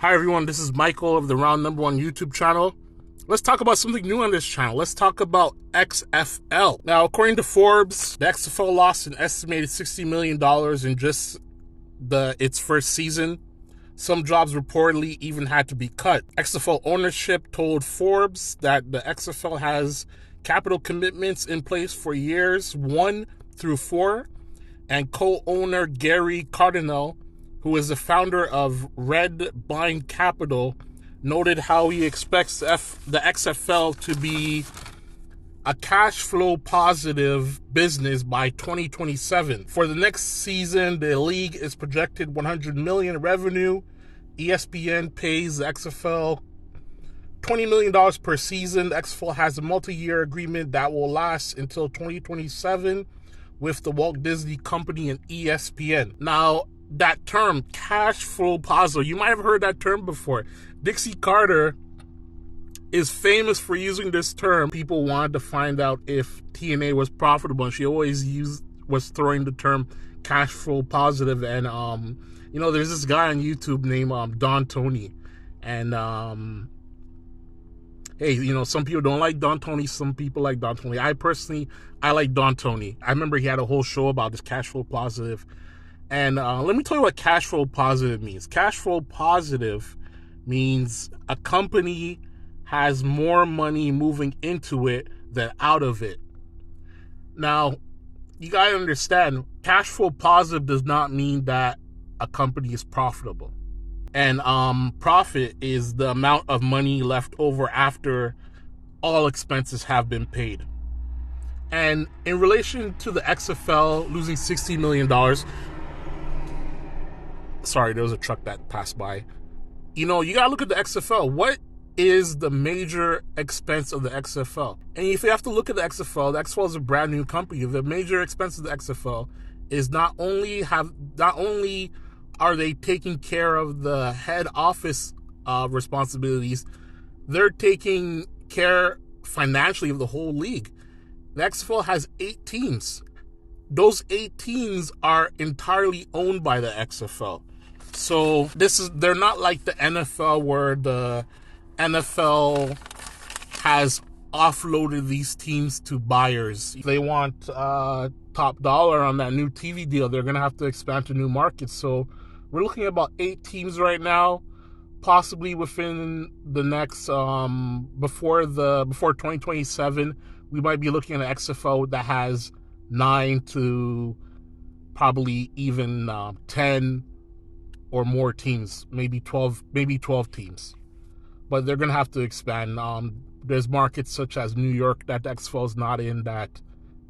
Hi everyone, this is Michael of the Round Number One YouTube channel. Let's talk about something new on this channel. Let's talk about XFL. Now, according to Forbes, the XFL lost an estimated $60 million in just its first season. Some jobs reportedly even had to be cut. XFL ownership told Forbes that the XFL has capital commitments in place for years 1 through 4, and co-owner Gary Cardinal, who is the founder of Red Blind Capital, noted how he expects the XFL to be a cash flow positive business by 2027. For the next season, the league is projected $100 million revenue. ESPN pays the XFL $20 million per season. The XFL has a multi-year agreement that will last until 2027 with the Walt Disney Company and ESPN. Now, that term, cash flow positive, you might have heard that term before. Dixie Carter is famous for using this term. People wanted to find out if TNA was profitable, and she always was throwing the term cash flow positive. And there's this guy on YouTube named Don Tony, and hey, some people don't like Don Tony, some people like Don Tony. I like Don Tony. I remember he had a whole show about this cash flow positive. And let me tell you what cash flow positive means. Cash flow positive means a company has more money moving into it than out of it. Now, you got to understand, cash flow positive does not mean that a company is profitable. And profit is the amount of money left over after all expenses have been paid. And in relation to the XFL losing $60 million, sorry, there was a truck that passed by. You gotta look at the XFL. What is the major expense of the XFL? And if you have to look at the XFL is a brand new company. The major expense of the XFL is not only are they taking care of the head office responsibilities, they're taking care financially of the whole league. The XFL has 8 teams. Those 8 teams are entirely owned by the XFL. So they're not like the NFL, where the NFL has offloaded these teams to buyers. If they want top dollar on that new TV deal, they're going to have to expand to new markets. So we're looking at about 8 teams right now, possibly within the next, before 2027, we might be looking at an XFL that has 9 to probably even 10 or more teams, maybe 12 teams. But they're going to have to expand. There's markets such as New York that the XFL is not in that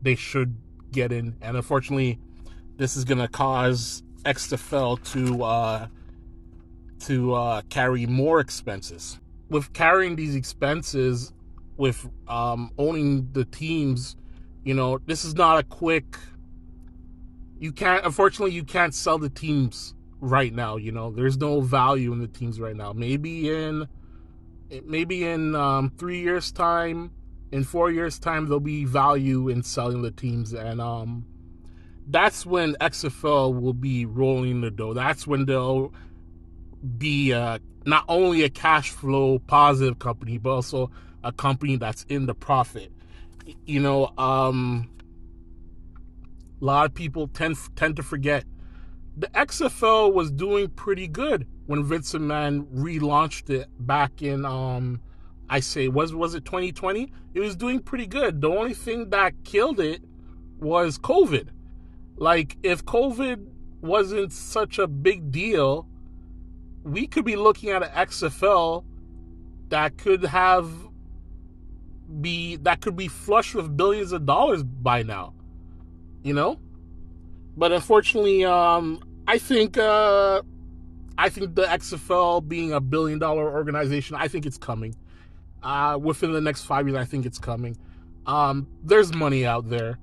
they should get in. And unfortunately, this is going to cause XFL to carry more expenses. With carrying these expenses, with owning the teams, this is not a quick... Unfortunately, you can't sell the teams right now. There's no value in the teams right now. Maybe in 3 years time, in 4 years time, there'll be value in selling the teams, and that's when XFL will be rolling the dough. That's when they'll be not only a cash flow positive company, but also a company that's in the profit. A lot of people tend to forget the XFL was doing pretty good when Vince McMahon relaunched it back in, was it 2020? It was doing pretty good. The only thing that killed it was COVID. Like, if COVID wasn't such a big deal, we could be looking at an XFL that could be flush with billions of dollars by now. But unfortunately, I think the XFL being a $1 billion organization, I think it's coming. Within the next 5 years, I think it's coming. There's money out there.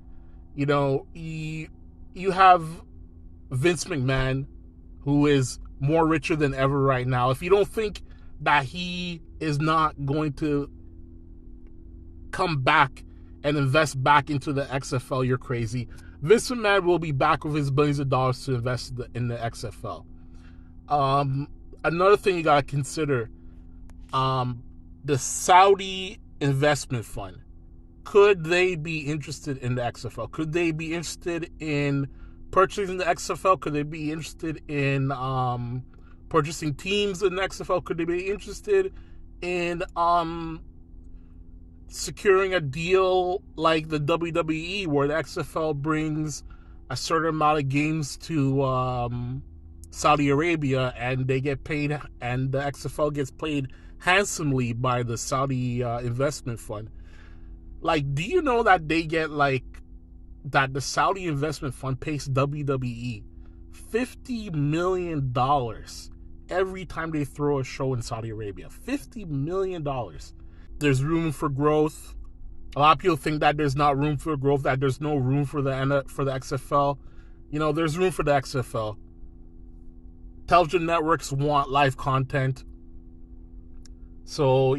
You have Vince McMahon, who is more richer than ever right now. If you don't think that he is not going to come back and invest back into the XFL, you're crazy. Vince McMahon will be back with his billions of dollars to invest in the XFL. Another thing you gotta consider, the Saudi investment fund. Could they be interested in the XFL? Could they be interested in purchasing the XFL? Could they be interested in purchasing teams in the XFL? Could they be interested in securing a deal like the WWE, where the XFL brings a certain amount of games to Saudi Arabia, and they get paid, and the XFL gets paid handsomely by the Saudi investment fund? Like, do you know that they get that the Saudi investment fund pays WWE $50 million every time they throw a show in Saudi Arabia? $50 million. There's room for growth. A lot of people think that there's not room for growth, that there's no room for the XFL. There's room for the XFL. Television networks want live content. So,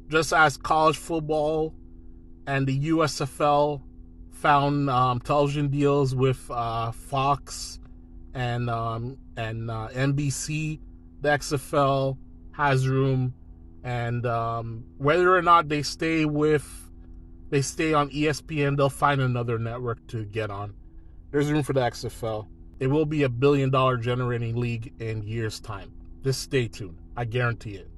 just as college football and the USFL found television deals with Fox and NBC, the XFL has room. And whether or not they stay on ESPN, they'll find another network to get on. There's room for the XFL. It will be $1 billion generating league in years' time. Just stay tuned. I guarantee it.